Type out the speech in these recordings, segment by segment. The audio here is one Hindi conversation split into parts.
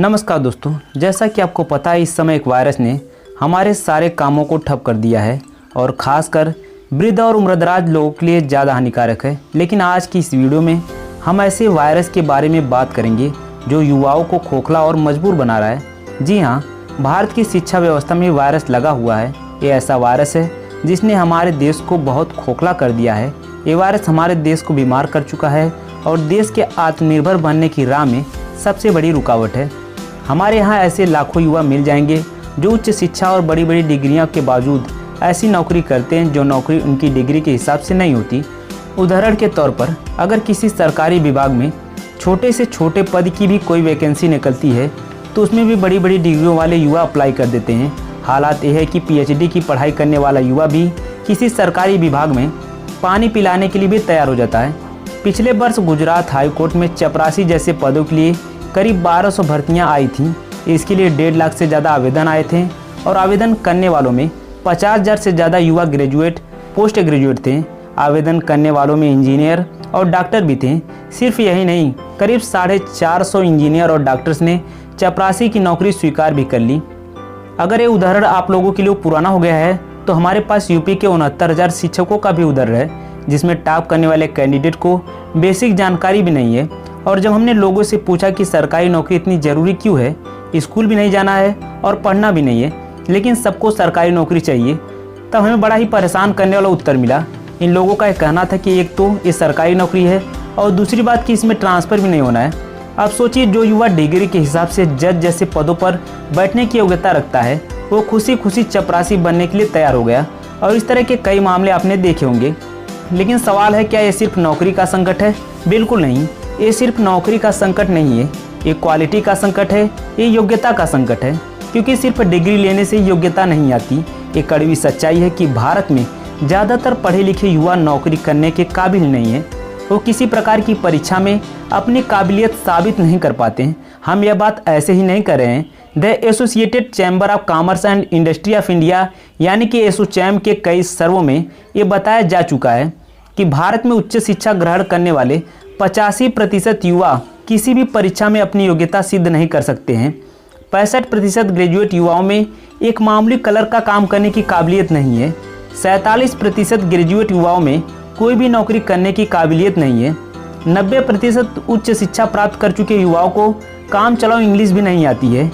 नमस्कार दोस्तों, जैसा कि आपको पता है इस समय एक वायरस ने हमारे सारे कामों को ठप कर दिया है और ख़ासकर वृद्ध और उम्रदराज लोगों के लिए ज़्यादा हानिकारक है। लेकिन आज की इस वीडियो में हम ऐसे वायरस के बारे में बात करेंगे जो युवाओं को खोखला और मजबूर बना रहा है। जी हाँ, भारत की शिक्षा व्यवस्था में वायरस लगा हुआ है। ये ऐसा वायरस है जिसने हमारे देश को बहुत खोखला कर दिया है। ये वायरस हमारे देश को बीमार कर चुका है और देश के आत्मनिर्भर बनने की राह में सबसे बड़ी रुकावट है। हमारे यहाँ ऐसे लाखों युवा मिल जाएंगे जो उच्च शिक्षा और बड़ी बड़ी डिग्रियों के बावजूद ऐसी नौकरी करते हैं जो नौकरी उनकी डिग्री के हिसाब से नहीं होती। उदाहरण के तौर पर अगर किसी सरकारी विभाग में छोटे से छोटे पद की भी कोई वैकेंसी निकलती है तो उसमें भी बड़ी बड़ी डिग्रियों वाले युवा अप्लाई कर देते हैं। हालात यह है कि पीएचडी की पढ़ाई करने वाला युवा भी किसी सरकारी विभाग में पानी पिलाने के लिए भी तैयार हो जाता है। पिछले वर्ष गुजरात हाई कोर्ट में चपरासी जैसे पदों के लिए करीब 1200 भर्तियां आई थीं। इसके लिए 1.5 लाख से ज़्यादा आवेदन आए थे और आवेदन करने वालों में 50,000 से ज़्यादा युवा ग्रेजुएट पोस्ट ग्रेजुएट थे। आवेदन करने वालों में इंजीनियर और डॉक्टर भी थे। सिर्फ यही नहीं, करीब 450 इंजीनियर और डॉक्टर्स ने चपरासी की नौकरी स्वीकार भी कर ली। अगर ये उदाहरण आप लोगों के लिए पुराना हो गया है तो हमारे पास यूपी के 69,000 शिक्षकों का भी उदाहरण है जिसमें टॉप करने वाले कैंडिडेट को बेसिक जानकारी भी नहीं है। और जब हमने लोगों से पूछा कि सरकारी नौकरी इतनी ज़रूरी क्यों है, स्कूल भी नहीं जाना है और पढ़ना भी नहीं है लेकिन सबको सरकारी नौकरी चाहिए, तब हमें बड़ा ही परेशान करने वाला उत्तर मिला। इन लोगों का कहना था कि एक तो ये सरकारी नौकरी है और दूसरी बात कि इसमें ट्रांसफ़र भी नहीं होना है। अब सोचिए, जो युवा डिग्री के हिसाब से जज जैसे पदों पर बैठने की योग्यता रखता है वो खुशी खुशी चपरासी बनने के लिए तैयार हो गया। और इस तरह के कई मामले आपने देखे होंगे। लेकिन सवाल है, क्या ये सिर्फ नौकरी का संकट है? बिल्कुल नहीं, ये सिर्फ नौकरी का संकट नहीं है, ये क्वालिटी का संकट है, ये योग्यता का संकट है। क्योंकि सिर्फ डिग्री लेने से योग्यता नहीं आती। ये कड़वी सच्चाई है कि भारत में ज़्यादातर पढ़े लिखे युवा नौकरी करने के काबिल नहीं है। वो किसी प्रकार की परीक्षा में अपनी काबिलियत साबित नहीं कर पाते हैं। हम यह बात ऐसे ही नहीं कर रहे हैं। The associated chamber of commerce and industry of India यानी कि एसोचैम के कई सर्वों में ये बताया जा चुका है कि भारत में उच्च शिक्षा ग्रहण करने वाले 85% युवा किसी भी परीक्षा में अपनी योग्यता सिद्ध नहीं कर सकते हैं। 65% ग्रेजुएट युवाओं में एक मामूली कलर का काम करने की काबिलियत नहीं है। 47% ग्रेजुएट युवाओं में कोई भी नौकरी करने की काबिलियत नहीं है। 90% उच्च शिक्षा प्राप्त कर चुके युवाओं को काम चलाओ इंग्लिश भी नहीं आती है।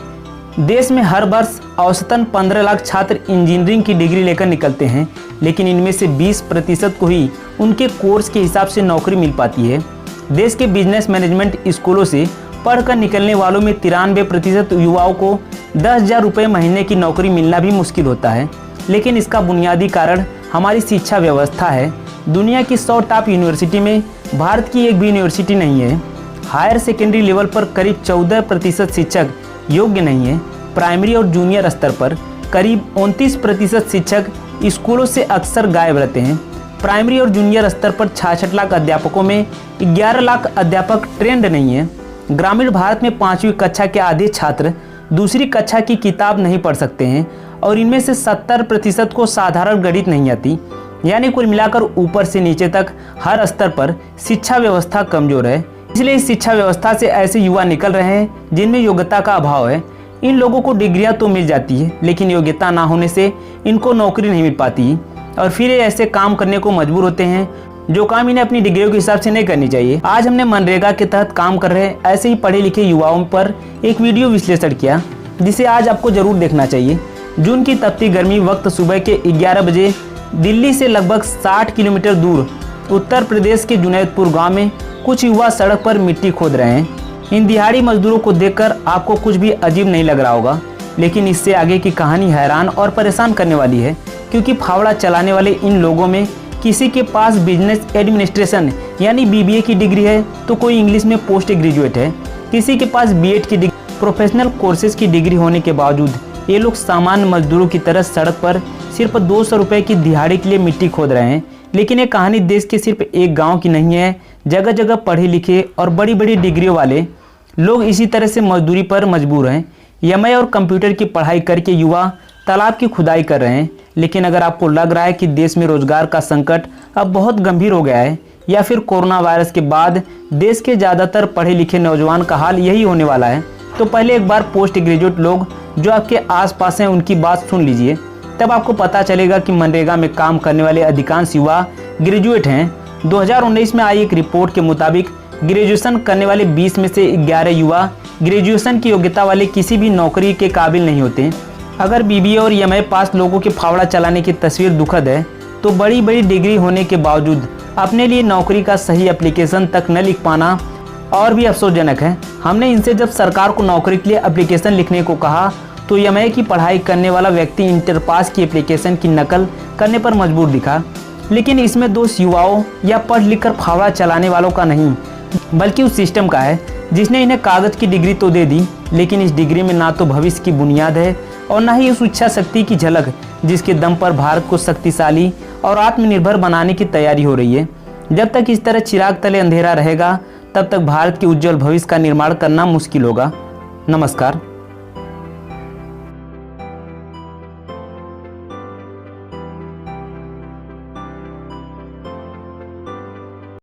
देश में हर वर्ष औसतन 15 लाख छात्र इंजीनियरिंग की डिग्री लेकर निकलते हैं, लेकिन इनमें से 20% को ही उनके कोर्स के हिसाब से नौकरी मिल पाती है। देश के बिजनेस मैनेजमेंट स्कूलों से पढ़कर निकलने वालों में 93% युवाओं को 10,000 रुपये महीने की नौकरी मिलना भी मुश्किल होता है। लेकिन इसका बुनियादी कारण हमारी शिक्षा व्यवस्था है। दुनिया की 100 टॉप यूनिवर्सिटी में भारत की एक भी यूनिवर्सिटी नहीं है। हायर सेकेंडरी लेवल पर करीब 14% शिक्षक योग्य नहीं है। प्राइमरी और जूनियर स्तर पर करीब 29% शिक्षक स्कूलों से अक्सर गायब रहते हैं। प्राइमरी और जूनियर स्तर पर 66 लाख अध्यापकों में 11 लाख अध्यापक ट्रेंड नहीं है। ग्रामीण भारत में 5वीं कक्षा के आधे छात्र दूसरी कक्षा की किताब नहीं पढ़ सकते हैं और इनमें से 70% को साधारण गणित नहीं आती। यानी कुल मिलाकर ऊपर से नीचे तक हर स्तर पर शिक्षा व्यवस्था कमजोर है। इसलिए इस शिक्षा व्यवस्था से ऐसे युवा निकल रहे हैं जिनमें योग्यता का अभाव है। इन लोगों को डिग्रियां तो मिल जाती है लेकिन योग्यता ना होने से इनको नौकरी नहीं मिल पाती और फिर ये ऐसे काम करने को मजबूर होते हैं जो काम इन्हें अपनी डिग्रियों के हिसाब से नहीं करनी चाहिए। आज हमने मनरेगा के तहत काम कर रहे ऐसे ही पढ़े लिखे युवाओं पर एक वीडियो विश्लेषण किया जिसे आज आपको जरूर देखना चाहिए। जून की तपती गर्मी वक्त सुबह के 11 बजे दिल्ली से लगभग 60 किलोमीटर दूर उत्तर प्रदेश के जुनैदपुर गाँव में कुछ युवा सड़क पर मिट्टी खोद रहे हैं। इन दिहाड़ी मजदूरों को देखकर आपको कुछ भी अजीब नहीं लग रहा होगा, लेकिन इससे आगे की कहानी हैरान और परेशान करने वाली है। क्योंकि फावड़ा चलाने वाले इन लोगों में किसी के पास बिजनेस एडमिनिस्ट्रेशन यानी बीबीए की डिग्री है तो कोई इंग्लिश में पोस्ट ग्रेजुएट है। किसी के पास बीएड की डिग्री, प्रोफेशनल कोर्सेज की डिग्री होने के बावजूद ये लोग सामान्य मजदूरों की तरह सड़क पर सिर्फ 200 रुपये की दिहाड़ी के लिए मिट्टी खोद रहे हैं। लेकिन ये कहानी देश के सिर्फ एक गाँव की नहीं है। जगह जगह पढ़े लिखे और बड़ी बड़ी डिग्रियों वाले लोग इसी तरह से मजदूरी पर मजबूर हैं। एमए और कंप्यूटर की पढ़ाई करके युवा तालाब की खुदाई कर रहे हैं। लेकिन अगर आपको लग रहा है कि देश में रोजगार का संकट अब बहुत गंभीर हो गया है या फिर कोरोना वायरस के बाद देश के ज़्यादातर पढ़े लिखे नौजवान का हाल यही होने वाला है, तो पहले एक बार पोस्ट ग्रेजुएट लोग जो आपके आसपास हैं उनकी बात सुन लीजिए, तब आपको पता चलेगा कि मनरेगा में काम करने वाले अधिकांश युवा ग्रेजुएट हैं। 2019 में आई एक रिपोर्ट के मुताबिक ग्रेजुएशन करने वाले 20 में से 11 युवा ग्रेजुएशन की योग्यता वाले किसी भी नौकरी के काबिल नहीं होते। अगर बीबीए और एमए पास लोगों के फावड़ा चलाने की तस्वीर दुखद है, तो बड़ी बड़ी डिग्री होने के बावजूद अपने लिए नौकरी का सही एप्लीकेशन तक न लिख पाना और भी अफसोसजनक है। हमने इनसे जब सरकार को नौकरी के लिए एप्लीकेशन लिखने को कहा तो एमए की पढ़ाई करने वाला व्यक्ति इंटर पास की एप्लीकेशन की नकल करने पर मजबूर दिखा। लेकिन इसमें दोष युवाओं या पढ़ लिख कर फावड़ा चलाने वालों का नहीं, बल्कि उस सिस्टम का है जिसने इन्हें कागज की डिग्री तो दे दी, लेकिन इस डिग्री में ना तो भविष्य की बुनियाद है और ना ही उस इच्छा शक्ति की झलक जिसके दम पर भारत को शक्तिशाली और आत्मनिर्भर बनाने की तैयारी हो रही है। जब तक इस तरह चिराग तले अंधेरा रहेगा, तब तक भारत के उज्जवल भविष्य का निर्माण करना मुश्किल होगा। नमस्कार।